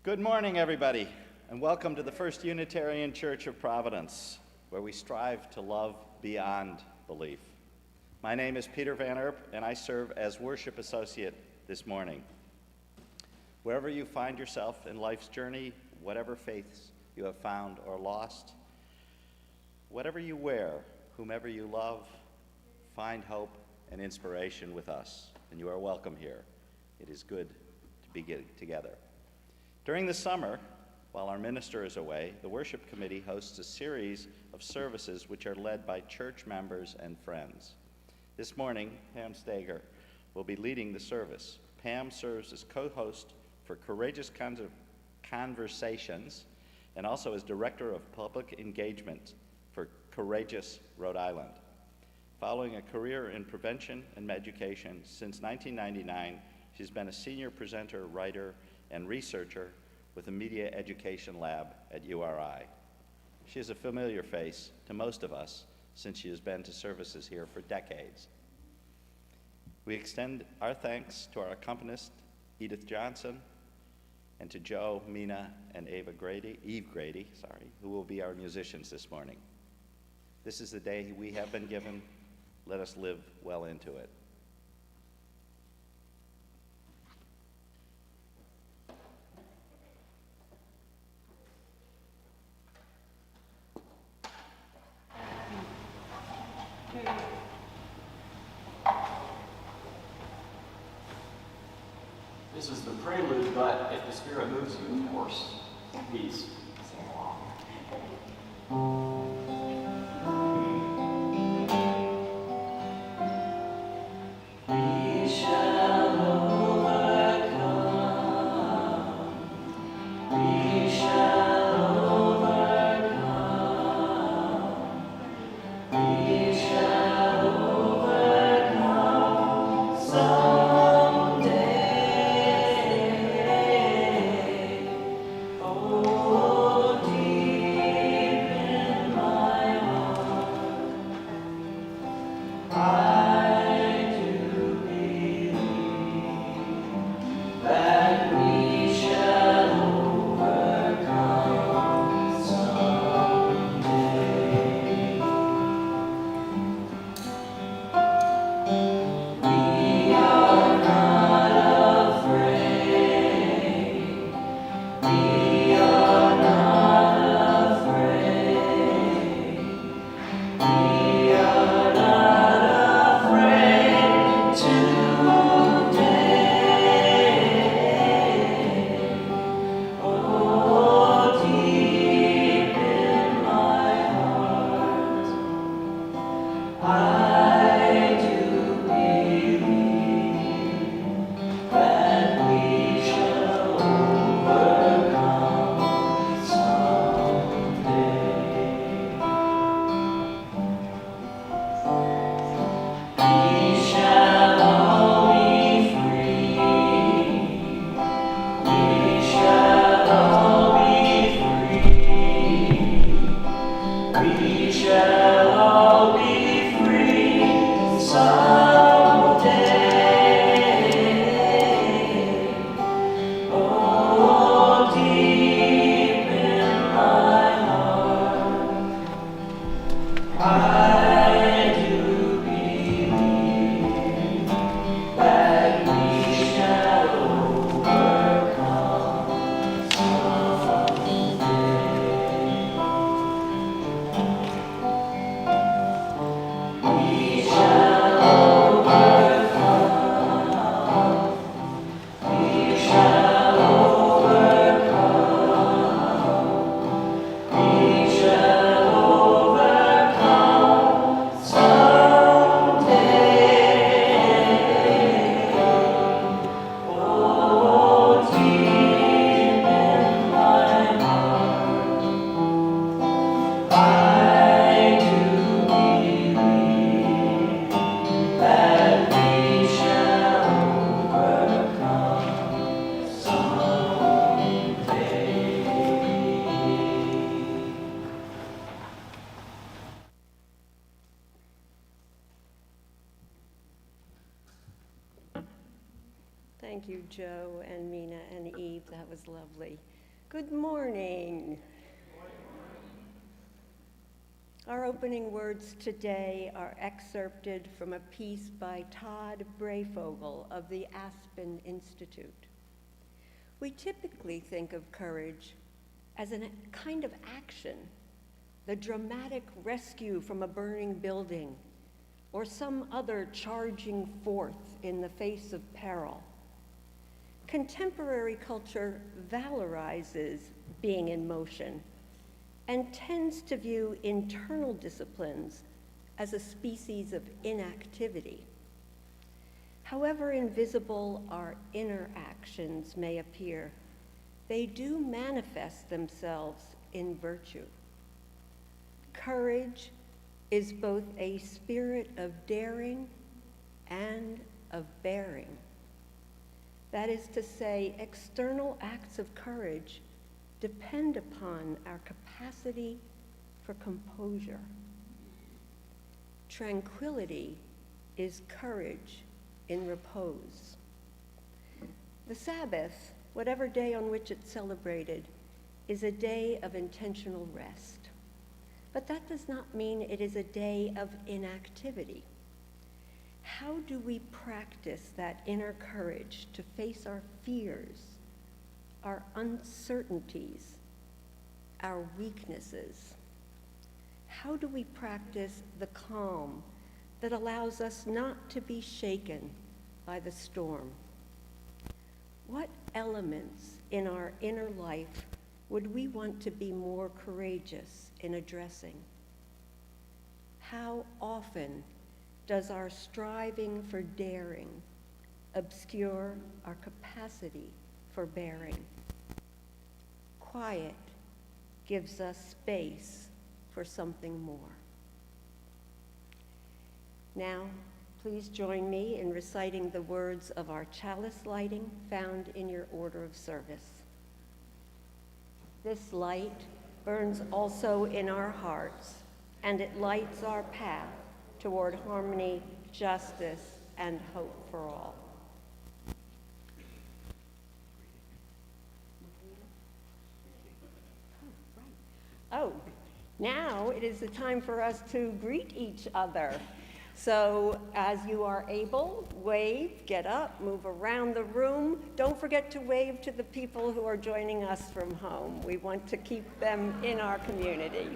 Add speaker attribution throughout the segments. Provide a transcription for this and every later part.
Speaker 1: Good morning, everybody, and welcome to the First Unitarian Church of Providence, where we strive to love beyond belief. My name is Peter Van Erp, and I serve as worship associate this morning. Wherever you find yourself in life's journey, whatever faiths you have found or lost, whatever you wear, whomever you love, find hope and inspiration with us, and you are welcome here. It is good to be together. During the summer, while our minister is away, the worship committee hosts a series of services which are led by church members and friends. This morning, Pam Stager will be leading the service. Pam serves as co-host for Courageous Conversations and also as Director of Public Engagement for Courageous Rhode Island. Following a career in prevention and education since 1999, she's been a senior presenter, writer, and researcher with the Media Education Lab at URI. She is a familiar face to most of us since she has been to services here for decades. We extend our thanks to our accompanist, Edith Johnson, and to Joe, Mina, and Eve Grady, who will be our musicians this morning. This is the day we have been given. Let us live well into it.
Speaker 2: This is the prelude, but if the Spirit moves you, of course, please sing along. We shall overcome. We shall overcome. We shall overcome someday. Oh, deep in
Speaker 3: Thank you, Joe and Mina and Eve. That was lovely. Good morning. Our opening words today are excerpted from a piece by Todd Brayfogle of the Aspen Institute. We typically think of courage as a kind of action, the dramatic rescue from a burning building, or some other charging forth in the face of peril. Contemporary culture valorizes being in motion and tends to view internal disciplines as a species of inactivity. However invisible our inner actions may appear, they do manifest themselves in virtue. Courage is both a spirit of daring and of bearing. That is to say, external acts of courage depend upon our capacity for composure. Tranquility is courage in repose. The Sabbath, whatever day on which it's celebrated, is a day of intentional rest. But that does not mean it is a day of inactivity. How do we practice that inner courage to face our fears, our uncertainties, our weaknesses? How do we practice the calm that allows us not to be shaken by the storm? What elements in our inner life would we want to be more courageous in addressing? How often does our striving for daring obscure our capacity for bearing? Quiet gives us space for something more. Now, please join me in reciting the words of our chalice lighting found in your order of service. This light burns also in our hearts, and it lights our path toward harmony, justice, and hope for all. Oh, now it is the time for us to greet each other. So as you are able, wave, get up, move around the room. Don't forget to wave to the people who are joining us from home. We want to keep them in our community.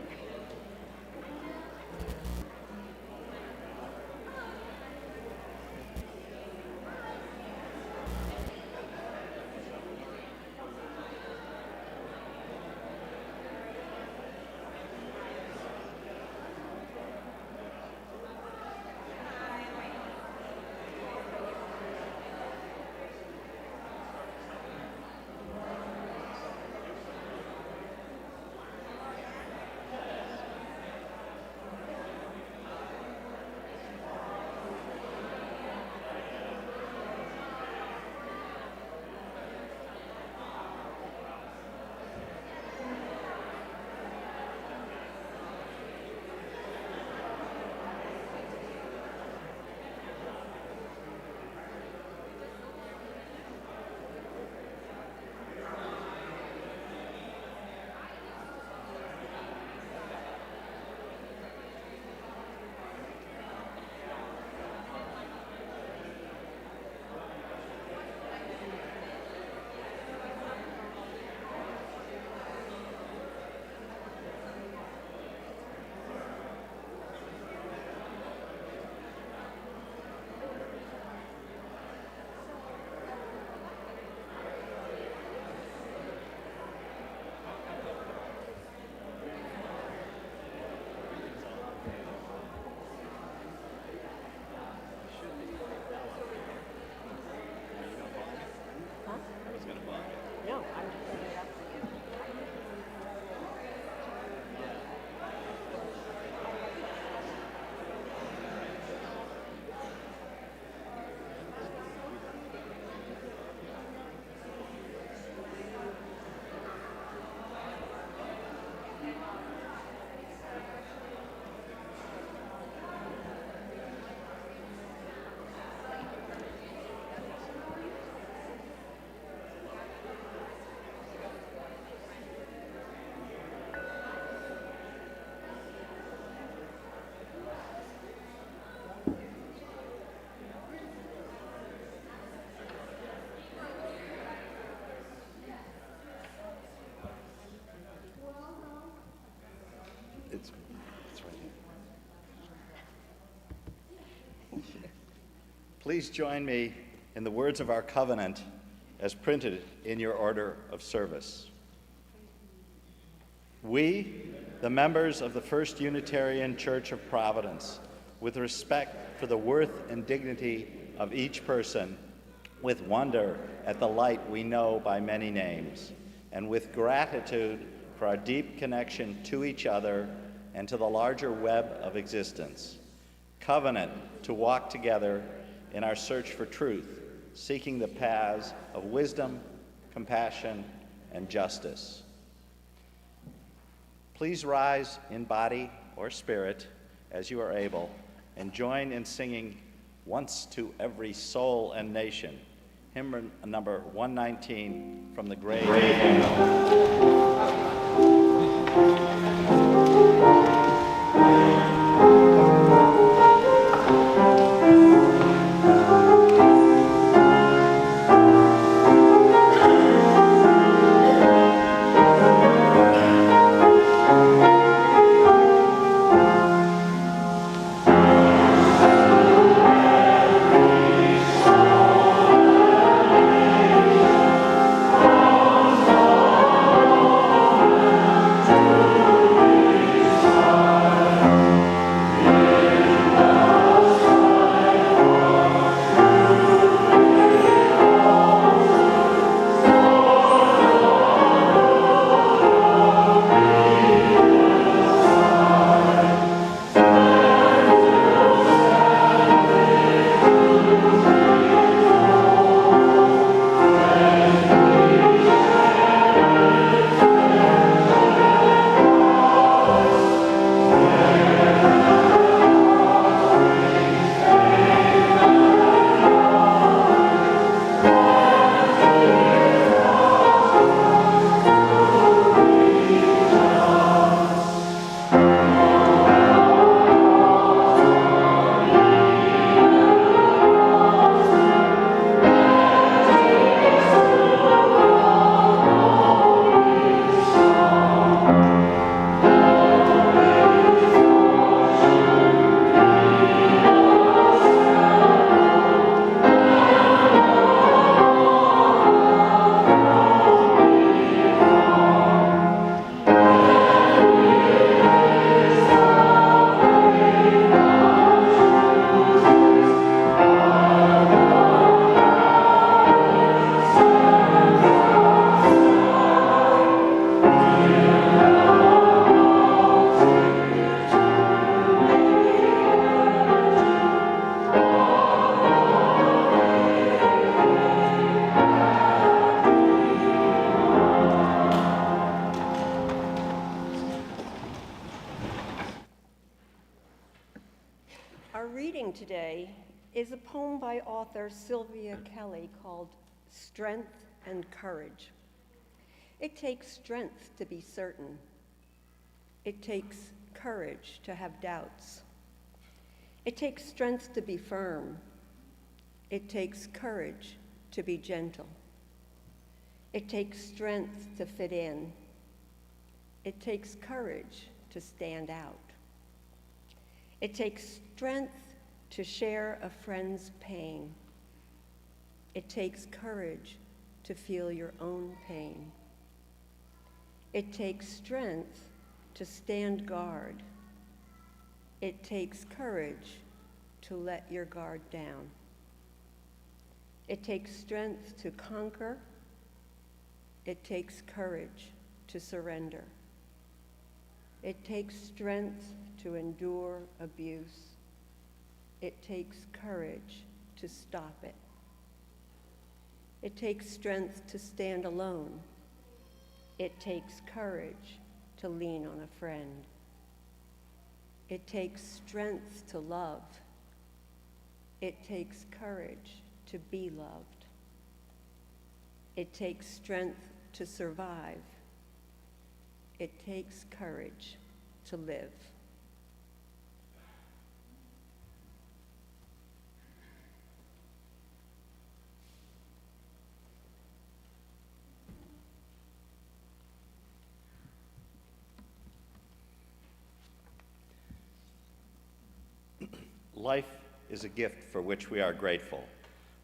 Speaker 1: Please join me in the words of our covenant as printed in your order of service. We, the members of the First Unitarian Church of Providence, with respect for the worth and dignity of each person, with wonder at the light we know by many names, and with gratitude for our deep connection to each other and to the larger web of existence, covenant to walk together in our search for truth, seeking the paths of wisdom, compassion, and justice. Please rise in body or spirit as you are able, and join in singing Once to Every Soul and Nation, hymn number 119 from the Grave Hymnal.
Speaker 3: Today is a poem by author Sylvia Kelly called Strength and Courage. It takes strength to be certain. It takes courage to have doubts. It takes strength to be firm. It takes courage to be gentle. It takes strength to fit in. It takes courage to stand out. It takes strength to share a friend's pain. It takes courage to feel your own pain. It takes strength to stand guard. It takes courage to let your guard down. It takes strength to conquer. It takes courage to surrender. It takes strength to endure abuse. It takes courage to stop it. It takes strength to stand alone. It takes courage to lean on a friend. It takes strength to love. It takes courage to be loved. It takes strength to survive. It takes courage to live.
Speaker 1: Life is a gift for which we are grateful.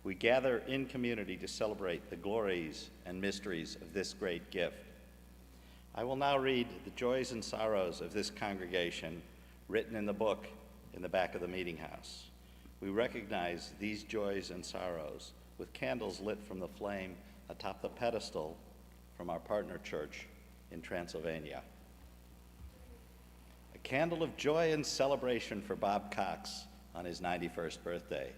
Speaker 1: We gather in community to celebrate the glories and mysteries of this great gift. I will now read the joys and sorrows of this congregation written in the book in the back of the meeting house. We recognize these joys and sorrows with candles lit from the flame atop the pedestal from our partner church in Transylvania. A candle of joy and celebration for Bob Cox on his 91st birthday.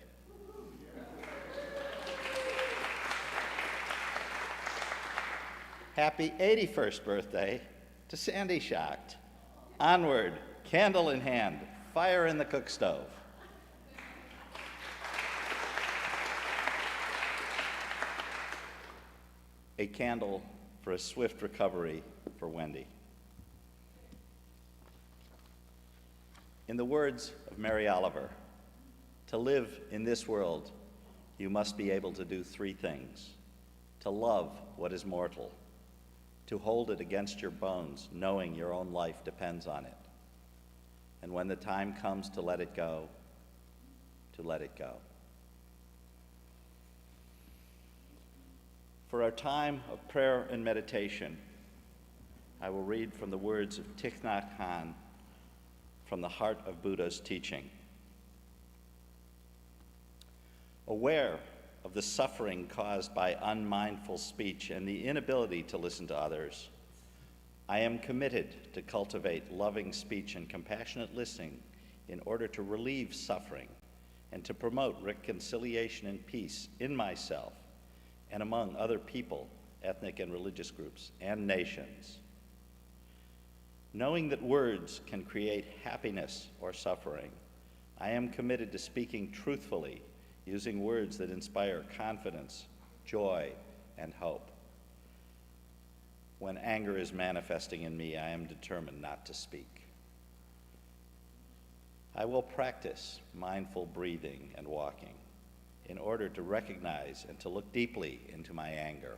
Speaker 1: Happy 81st birthday to Sandy Schacht. Onward, candle in hand, fire in the cook stove. A candle for a swift recovery for Wendy. In the words of Mary Oliver, to live in this world, you must be able to do three things: to love what is mortal, to hold it against your bones, knowing your own life depends on it, and when the time comes to let it go, to let it go. For our time of prayer and meditation, I will read from the words of Thich Nhat Hanh from the heart of Buddha's teaching. Aware of the suffering caused by unmindful speech and the inability to listen to others, I am committed to cultivate loving speech and compassionate listening in order to relieve suffering and to promote reconciliation and peace in myself and among other people, ethnic and religious groups, and nations. Knowing that words can create happiness or suffering, I am committed to speaking truthfully, using words that inspire confidence, joy, and hope. When anger is manifesting in me, I am determined not to speak. I will practice mindful breathing and walking in order to recognize and to look deeply into my anger.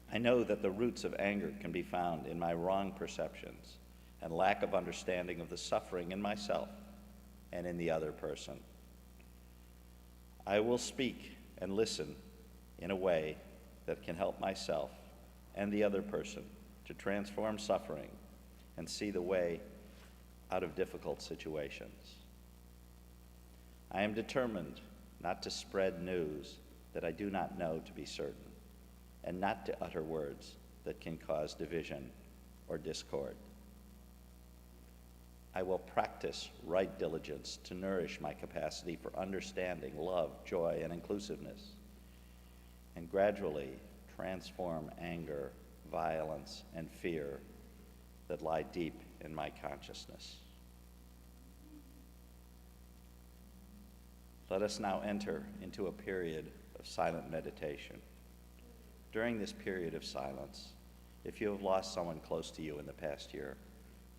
Speaker 1: I know that the roots of anger can be found in my wrong perceptions and lack of understanding of the suffering in myself and in the other person. I will speak and listen in a way that can help myself and the other person to transform suffering and see the way out of difficult situations. I am determined not to spread news that I do not know to be certain, and not to utter words that can cause division or discord. I will practice right diligence to nourish my capacity for understanding, love, joy, and inclusiveness, and gradually transform anger, violence, and fear that lie deep in my consciousness. Let us now enter into a period of silent meditation. During this period of silence, if you have lost someone close to you in the past year,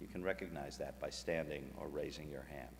Speaker 1: you can recognize that by standing or raising your hand.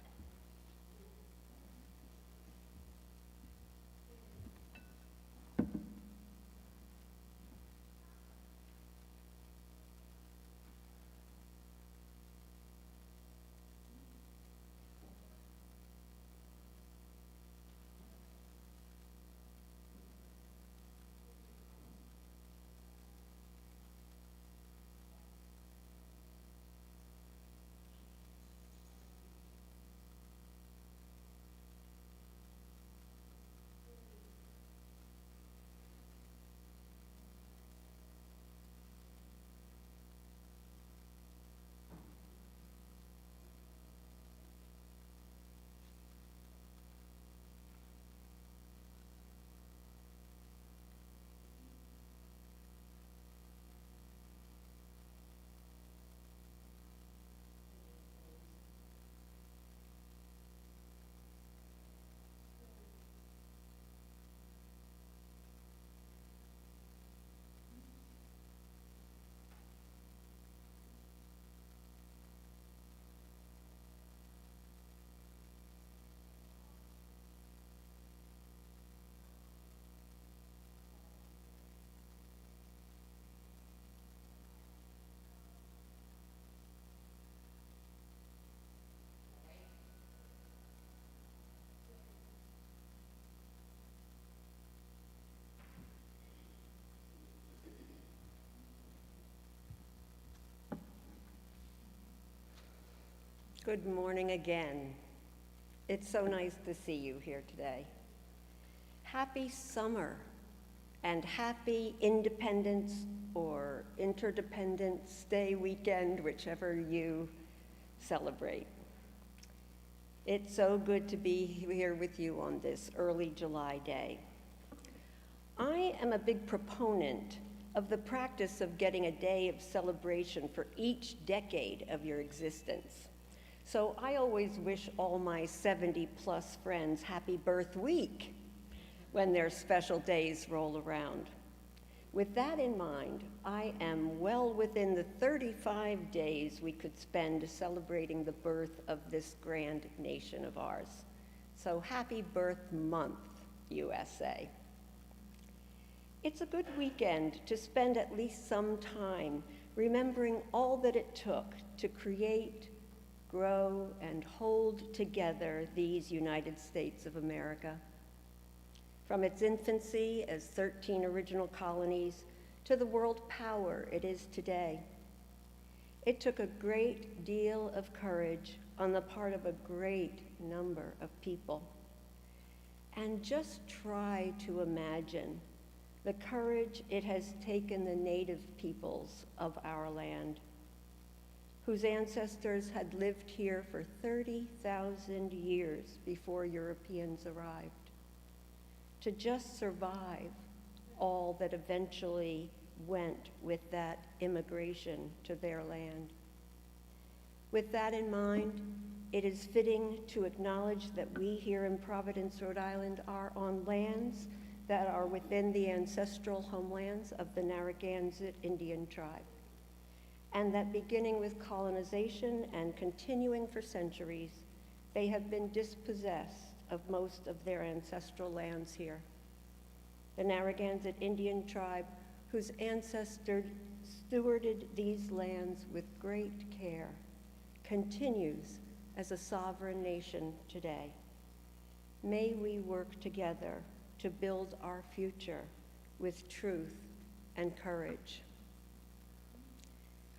Speaker 3: Good morning again. It's so nice to see you here today. Happy summer and happy Independence or Interdependence Day weekend, whichever you celebrate. It's so good to be here with you on this early July day. I am a big proponent of the practice of getting a day of celebration for each decade of your existence. So I always wish all my 70-plus friends happy birth week when their special days roll around. With that in mind, I am well within the 35 days we could spend celebrating the birth of this grand nation of ours. So happy birth month, USA. It's a good weekend to spend at least some time remembering all that it took to create, grow, and hold together these United States of America. From its infancy as 13 original colonies to the world power it is today. It took a great deal of courage on the part of a great number of people. And just try to imagine the courage it has taken the native peoples of our land, whose ancestors had lived here for 30,000 years before Europeans arrived, to just survive all that eventually went with that immigration to their land. With that in mind, it is fitting to acknowledge that we here in Providence, Rhode Island, are on lands that are within the ancestral homelands of the Narragansett Indian tribe, and that beginning with colonization and continuing for centuries, they have been dispossessed of most of their ancestral lands here. The Narragansett Indian tribe, whose ancestors stewarded these lands with great care, continues as a sovereign nation today. May we work together to build our future with truth and courage.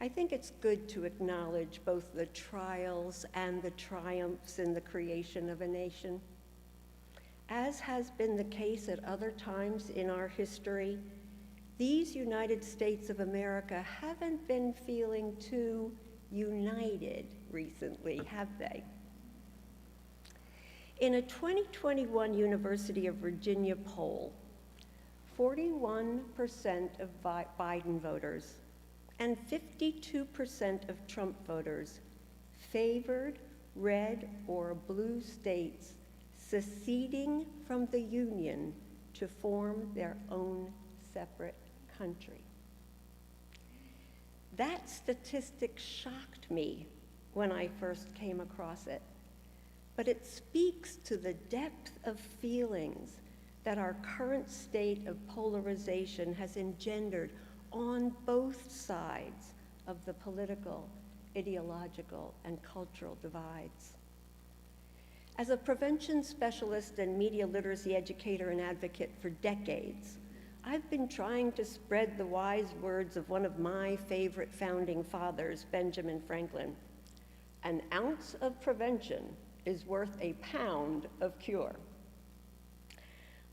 Speaker 3: I think it's good to acknowledge both the trials and the triumphs in the creation of a nation. As has been the case at other times in our history, these United States of America haven't been feeling too united recently, have they? In a 2021 University of Virginia poll, 41% of Biden voters and 52% of Trump voters favored red or blue states seceding from the Union to form their own separate country. That statistic shocked me when I first came across it, but it speaks to the depth of feelings that our current state of polarization has engendered on both sides of the political, ideological, and cultural divides. As a prevention specialist and media literacy educator and advocate for decades, I've been trying to spread the wise words of one of my favorite founding fathers, Benjamin Franklin. An ounce of prevention is worth a pound of cure.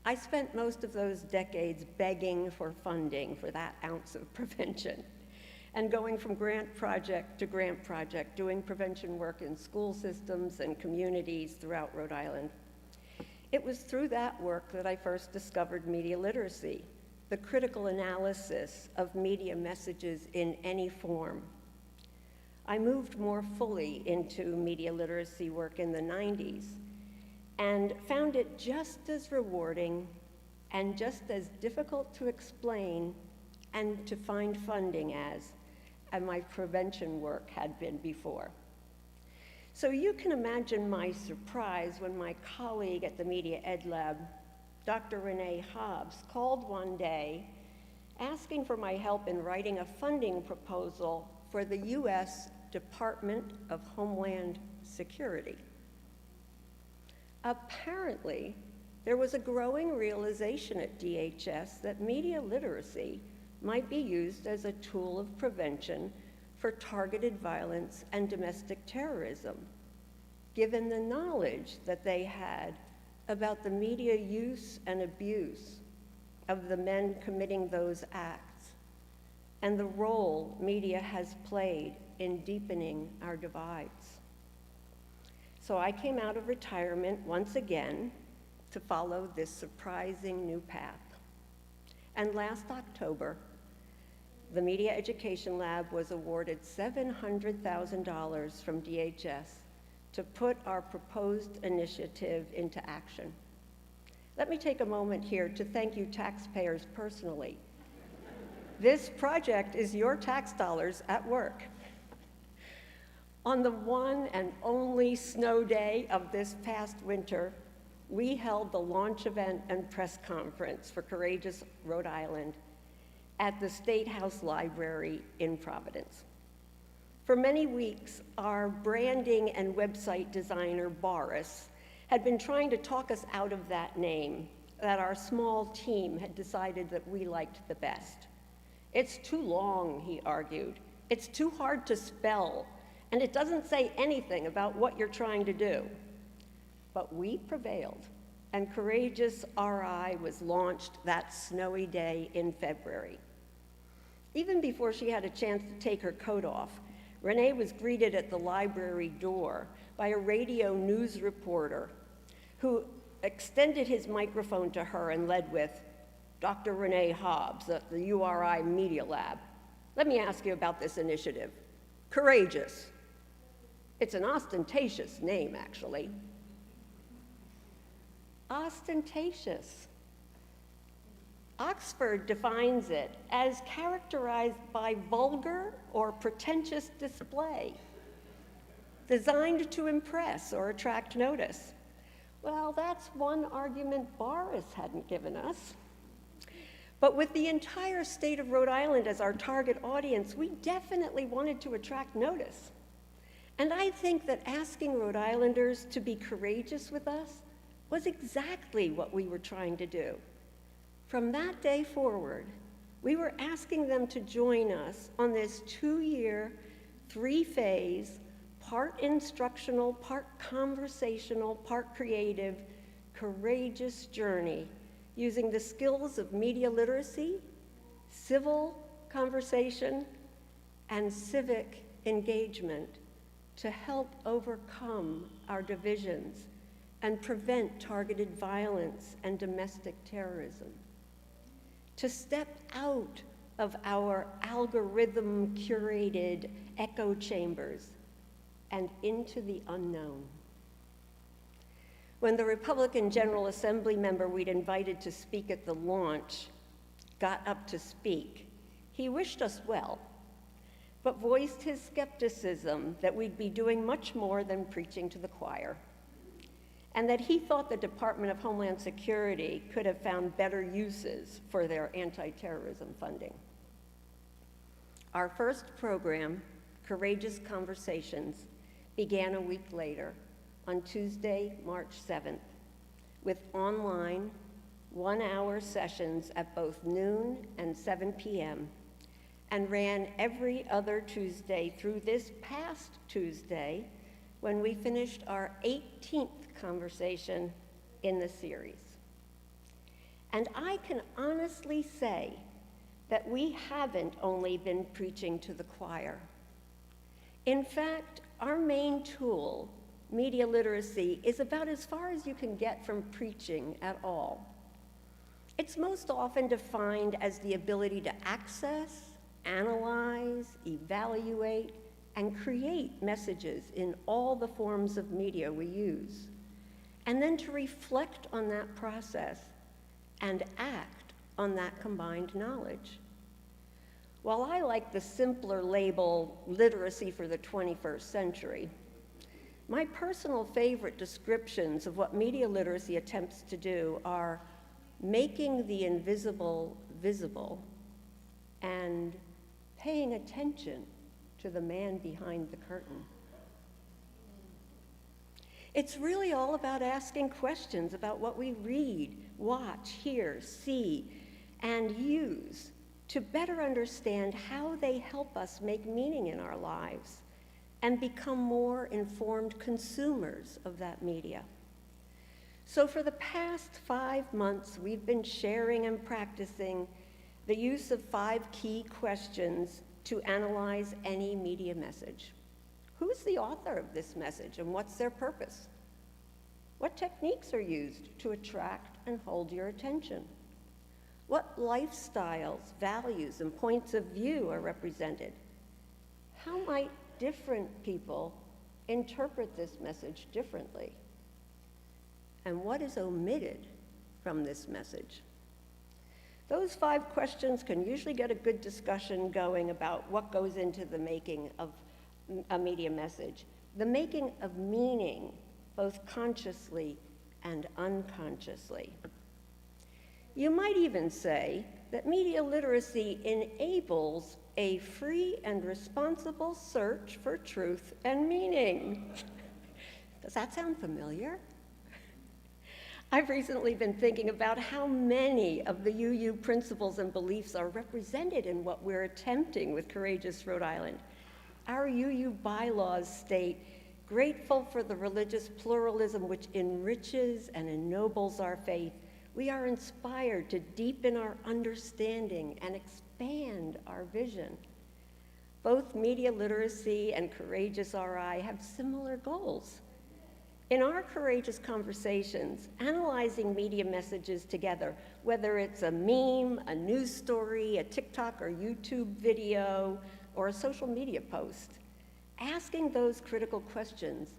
Speaker 3: I spent most of those decades begging for funding for that ounce of prevention and going from grant project to grant project, doing prevention work in school systems and communities throughout Rhode Island. It was through that work that I first discovered media literacy, the critical analysis of media messages in any form. I moved more fully into media literacy work in the 90s and found it just as rewarding and just as difficult to explain and to find funding as my prevention work had been before. So you can imagine my surprise when my colleague at the Media Ed Lab, Dr. Renee Hobbs, called one day asking for my help in writing a funding proposal for the U.S. Department of Homeland Security. Apparently, there was a growing realization at DHS that media literacy might be used as a tool of prevention for targeted violence and domestic terrorism, given the knowledge that they had about the media use and abuse of the men committing those acts, and the role media has played in deepening our divides. So I came out of retirement once again to follow this surprising new path. And last October, the Media Education Lab was awarded $700,000 from DHS to put our proposed initiative into action. Let me take a moment here to thank you taxpayers personally. This project is your tax dollars at work. On the one and only snow day of this past winter, we held the launch event and press conference for Courageous Rhode Island at the State House Library in Providence. For many weeks, our branding and website designer, Boris, had been trying to talk us out of that name that our small team had decided that we liked the best. It's too long, he argued. It's too hard to spell, and it doesn't say anything about what you're trying to do. But we prevailed, and Courageous RI was launched that snowy day in February. Even before she had a chance to take her coat off, Renee was greeted at the library door by a radio news reporter who extended his microphone to her and led with, "Dr. Renee Hobbs at the URI Media Lab. Let me ask you about this initiative. Courageous. It's an ostentatious name, actually." Ostentatious. Oxford defines it as characterized by vulgar or pretentious display, designed to impress or attract notice. Well, that's one argument Boris hadn't given us. But with the entire state of Rhode Island as our target audience, we definitely wanted to attract notice. And I think that asking Rhode Islanders to be courageous with us was exactly what we were trying to do. From that day forward, we were asking them to join us on this 2-year, 3-phase, part instructional, part conversational, part creative, courageous journey using the skills of media literacy, civil conversation, and civic engagement to help overcome our divisions and prevent targeted violence and domestic terrorism. To step out of our algorithm-curated echo chambers and into the unknown. When the Republican General Assembly member we'd invited to speak at the launch got up to speak, he wished us well, but voiced his skepticism that we'd be doing much more than preaching to the choir, and that he thought the Department of Homeland Security could have found better uses for their anti-terrorism funding. Our first program, Courageous Conversations, began a week later, on Tuesday, March 7th, with online 1-hour sessions at both noon and 7 p.m., and ran every other Tuesday through this past Tuesday, when we finished our 18th conversation in the series. And I can honestly say that we haven't only been preaching to the choir. In fact, our main tool, media literacy, is about as far as you can get from preaching at all. It's most often defined as the ability to access, analyze, evaluate, and create messages in all the forms of media we use, and then to reflect on that process and act on that combined knowledge. While I like the simpler label, literacy for the 21st century, my personal favorite descriptions of what media literacy attempts to do are making the invisible visible and paying attention to the man behind the curtain. It's really all about asking questions about what we read, watch, hear, see, and use to better understand how they help us make meaning in our lives and become more informed consumers of that media. So for the past 5 months, we've been sharing and practicing the use of 5 key questions to analyze any media message. Who's the author of this message and what's their purpose? What techniques are used to attract and hold your attention? What lifestyles, values, and points of view are represented? How might different people interpret this message differently? And what is omitted from this message? Those 5 questions can usually get a good discussion going about what goes into the making of a media message, the making of meaning, both consciously and unconsciously. You might even say that media literacy enables a free and responsible search for truth and meaning. Does that sound familiar? I've recently been thinking about how many of the UU principles and beliefs are represented in what we're attempting with Courageous Rhode Island. Our UU bylaws state, grateful for the religious pluralism which enriches and ennobles our faith, we are inspired to deepen our understanding and expand our vision. Both media literacy and Courageous RI have similar goals. In our Courageous Conversations, analyzing media messages together, whether it's a meme, a news story, a TikTok or YouTube video, or a social media post, asking those critical questions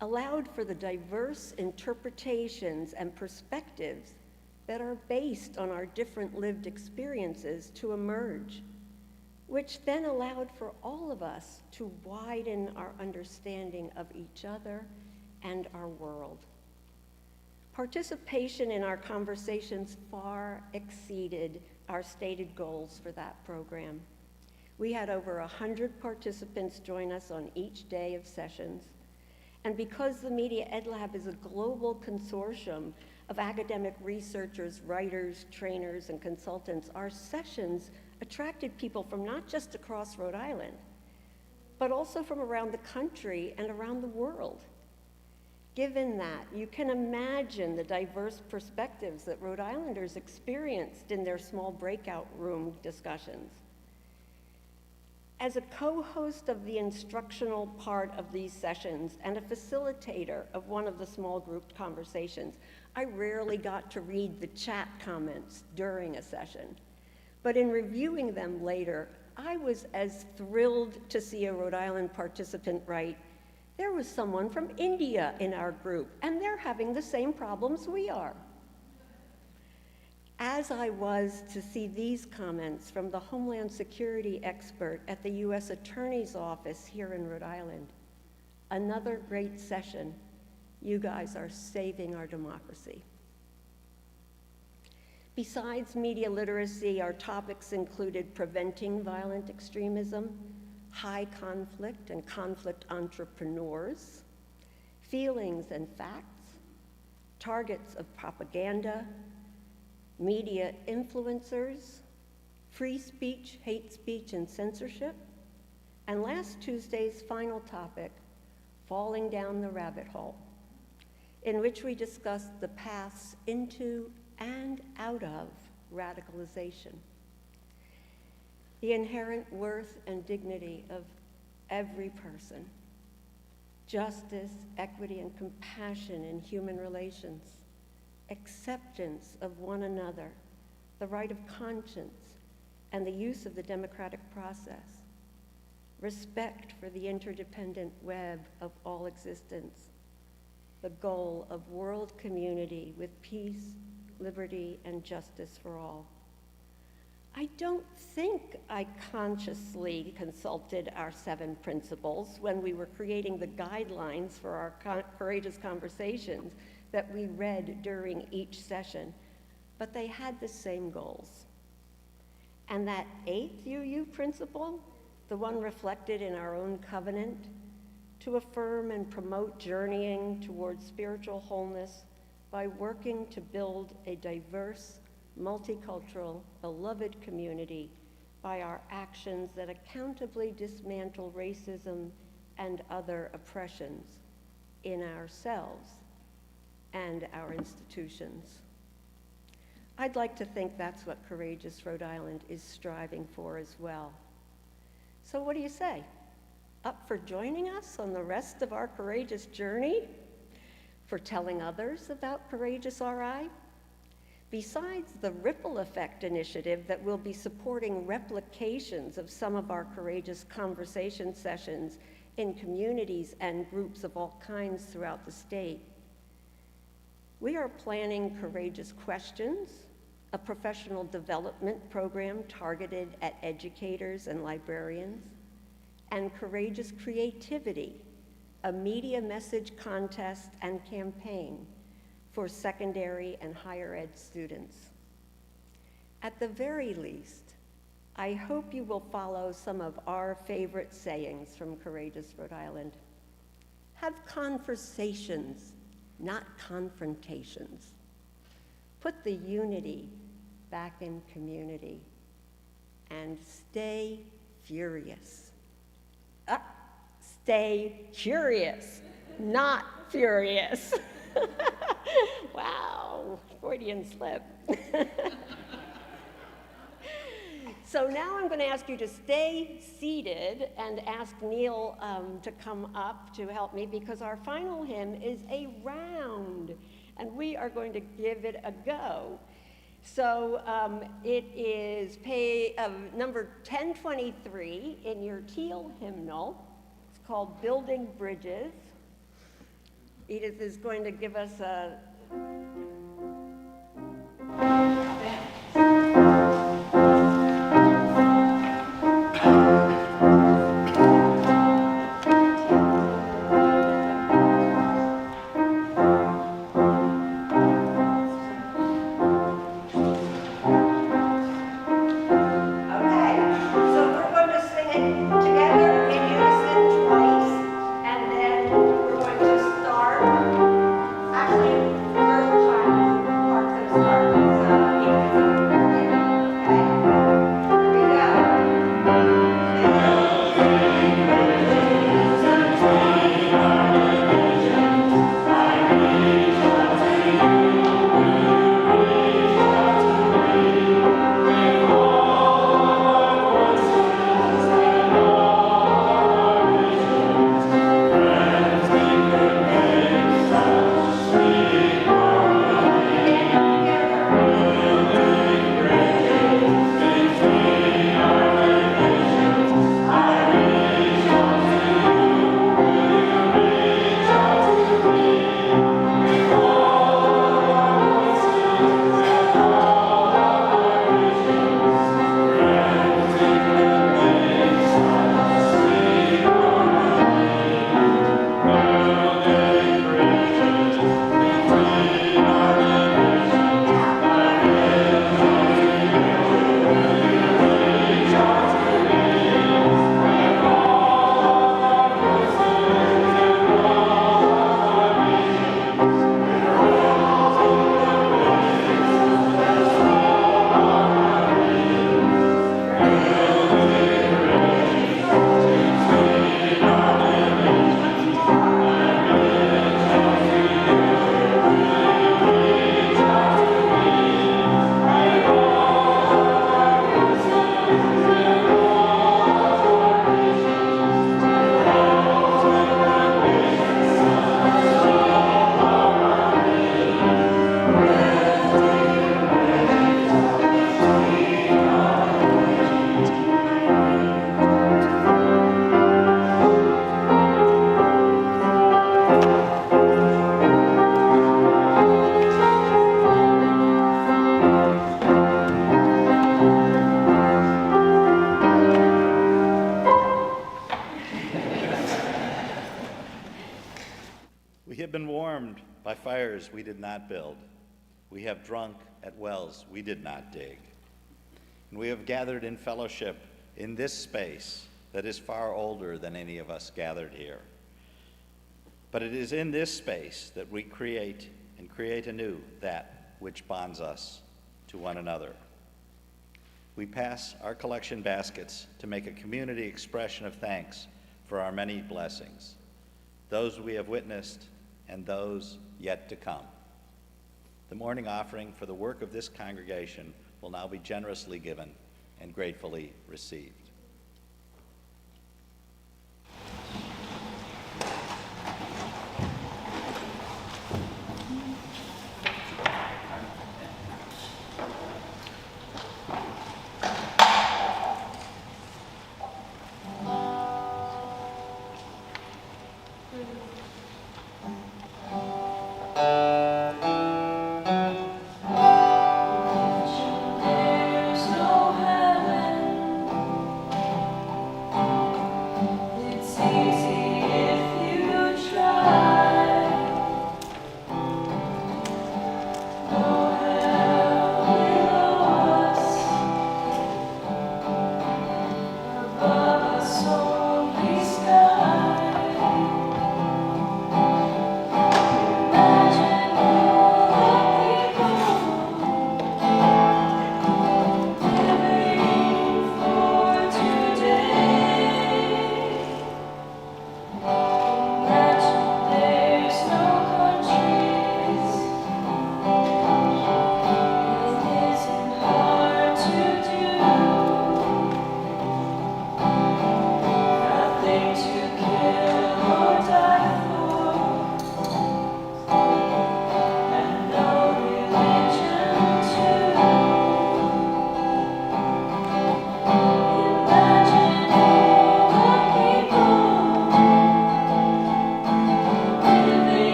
Speaker 3: allowed for the diverse interpretations and perspectives that are based on our different lived experiences to emerge, which then allowed for all of us to widen our understanding of each other and our world. Participation in our conversations far exceeded our stated goals for that program. We had over 100 participants join us on each day of sessions. And because the Media Ed Lab is a global consortium of academic researchers, writers, trainers, and consultants, our sessions attracted people from not just across Rhode Island, but also from around the country and around the world. Given that, you can imagine the diverse perspectives that Rhode Islanders experienced in their small breakout room discussions. As a co-host of the instructional part of these sessions and a facilitator of one of the small group conversations, I rarely got to read the chat comments during a session. But in reviewing them later, I was as thrilled to see a Rhode Island participant write, "There was someone from India in our group, and they're having the same problems we are." As I was to see these comments from the Homeland Security expert at the U.S. Attorney's Office here in Rhode Island, another great session. You guys are saving our democracy. Besides media literacy, our topics included preventing violent extremism, high conflict and conflict entrepreneurs, feelings and facts, targets of propaganda, media influencers, free speech, hate speech, and censorship, and last Tuesday's final topic, falling down the rabbit hole, in which we discussed the paths into and out of radicalization. The inherent worth and dignity of every person, justice, equity, and compassion in human relations, acceptance of one another, the right of conscience, and the use of the democratic process, respect for the interdependent web of all existence, the goal of world community with peace, liberty, and justice for all. I don't think I consciously consulted our 7 principles when we were creating the guidelines for our Courageous Conversations that we read during each session, but they had the same goals. And that 8th UU principle, the one reflected in our own covenant, to affirm and promote journeying towards spiritual wholeness by working to build a diverse, multicultural, beloved community by our actions that accountably dismantle racism and other oppressions in ourselves and our institutions. I'd like to think that's what Courageous Rhode Island is striving for as well. So what do you say? Up for joining us on the rest of our courageous journey? For telling others about Courageous RI? Besides the Ripple Effect initiative that will be supporting replications of some of our courageous conversation sessions in communities and groups of all kinds throughout the state, we are planning Courageous Questions, a professional development program targeted at educators and librarians, and Courageous Creativity, a media message contest and campaign for secondary and higher ed students. At the very least, I hope you will follow some of our favorite sayings from Courageous Rhode Island. Have conversations, not confrontations. Put the unity back in community, and stay furious. Stay curious, not furious. Wow, Freudian slip. So now I'm going to ask you to stay seated and ask Neil to come up to help me, because our final hymn is a round, and we are going to give it a go. So it is number 1023 in your teal hymnal. It's called Building Bridges. Edith is going to give us a
Speaker 1: by fires we did not build. We have drunk at wells we did not dig. And we have gathered in fellowship in this space that is far older than any of us gathered here. But it is in this space that we create and create anew that which bonds us to one another. We pass our collection baskets to make a community expression of thanks for our many blessings, those we have witnessed and those yet to come. The morning offering for the work of this congregation will now be generously given and gratefully received.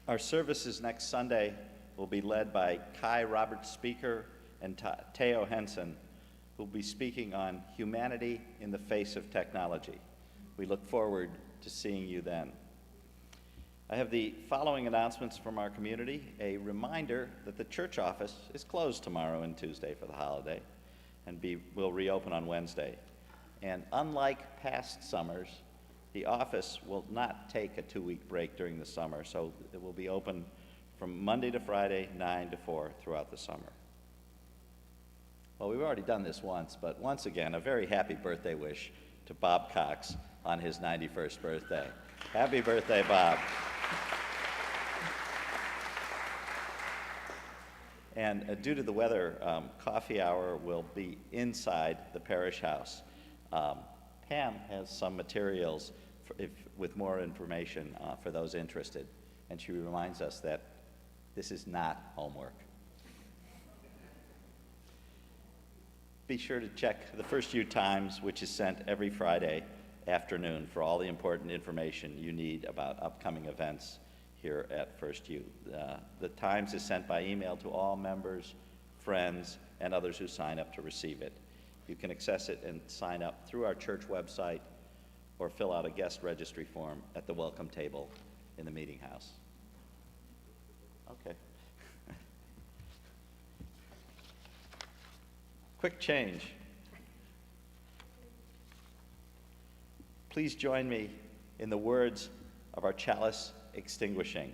Speaker 1: Our services next Sunday will be led by Kai Robert Speaker and Teo Henson, who will be speaking on humanity in the face of technology. We look forward to seeing you then. I have the following announcements from our community. A reminder that the church office is closed tomorrow and Tuesday for the holiday and will reopen on Wednesday. And unlike past summers, the office will not take a 2-week break during the summer, so it will be open from Monday to Friday, 9 to 4 throughout the summer. Well, we've already done this once, but once again, a very happy birthday wish to Bob Cox on his 91st birthday. Happy birthday, Bob. And due to the weather, coffee hour will be inside the parish house. Pam has some materials with more information for those interested, and she reminds us that this is not homework. Be sure to check the First U Times, which is sent every Friday afternoon for all the important information you need about upcoming events here at First U. The Times is sent by email to all members friends, and others who sign up to receive it. You can access it and sign up through our church website or fill out a guest registry form at the welcome table in the meeting house. Okay. Quick change. Please join me in the words of our chalice extinguishing.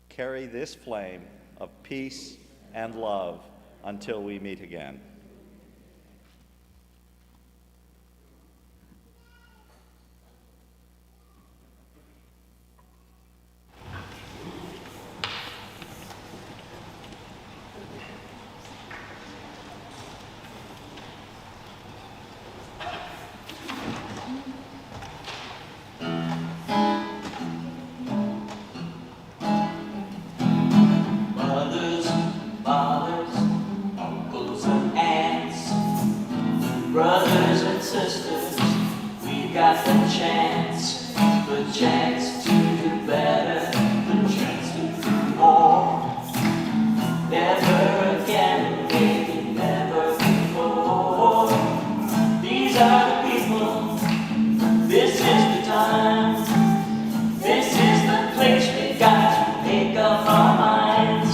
Speaker 1: Carry this flame of peace and love until we meet again.
Speaker 4: Mothers, fathers, uncles and aunts, brothers and sisters, we got the chance to do better, the chance to do more. Never again, maybe never before. These are the people, this is the time, this is the place we got to make up our minds.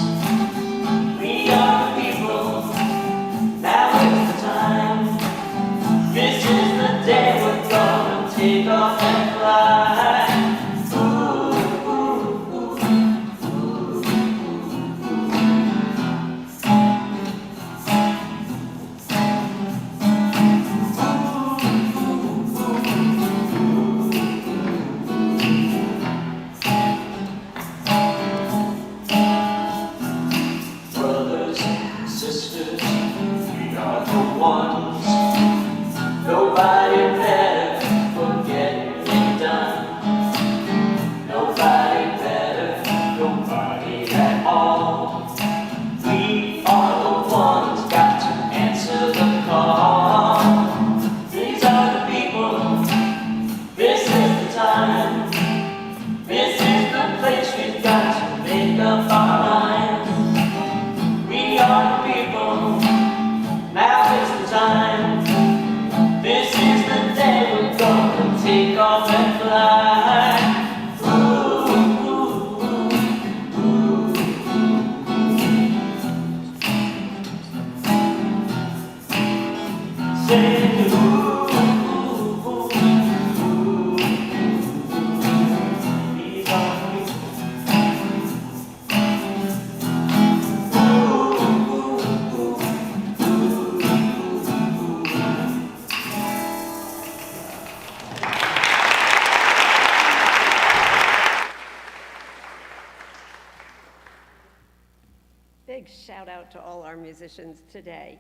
Speaker 4: We are the people, now is the time. This is the day we're gonna take off and fly. Ooh, ooh, ooh, ooh, brothers and sisters, we are the ones. Nobody better for getting it done. Nobody better, nobody at all. We are the ones got to answer the call. These are the people, this is the time. This is the place we've got to make up our minds. We are the people, now is the time. This is the day we're gonna take off and fly. Ooh, ooh, ooh, ooh. Say ooh, ooh, ooh, ooh. These are the people.
Speaker 3: Big shout out to all our musicians today.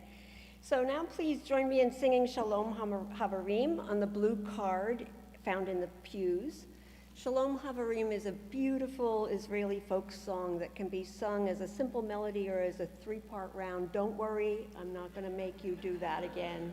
Speaker 3: So now please join me in singing Shalom Havarim on the blue card found in the pews. Shalom Havarim is a beautiful Israeli folk song that can be sung as a simple melody or as a three-part round. Don't worry, I'm not going to make you do that again.